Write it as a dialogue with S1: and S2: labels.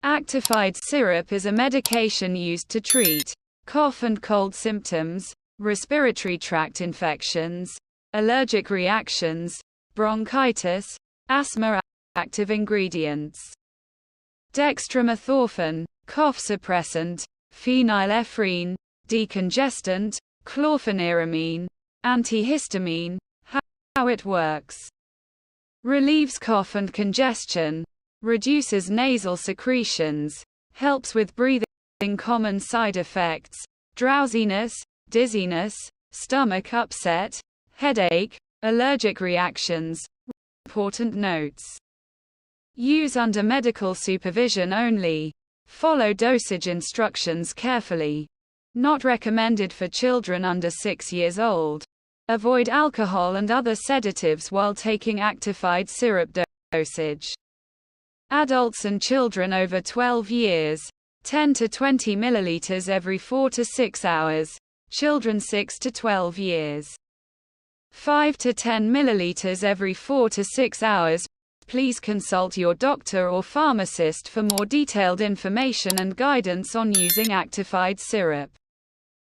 S1: Actified syrup is a medication used to treat cough and cold symptoms, respiratory tract infections, allergic reactions, bronchitis, asthma. Active ingredients: dextromethorphan, cough suppressant; phenylephrine, decongestant; chlorpheniramine, antihistamine. How it works: relieves cough and congestion, reduces nasal secretions, helps with breathing. Common side effects: drowsiness, dizziness, stomach upset, headache, allergic reactions. Important notes: use under medical supervision only. Follow dosage instructions carefully. Not recommended for children under 6 years old. Avoid alcohol and other sedatives while taking actified syrup dosage. Adults and children over 12 years, 10 to 20 milliliters every 4 to 6 hours. Children 6 to 12 years, 5 to 10 milliliters every 4 to 6 hours. Please consult your doctor or pharmacist for more detailed information and guidance on using actified syrup.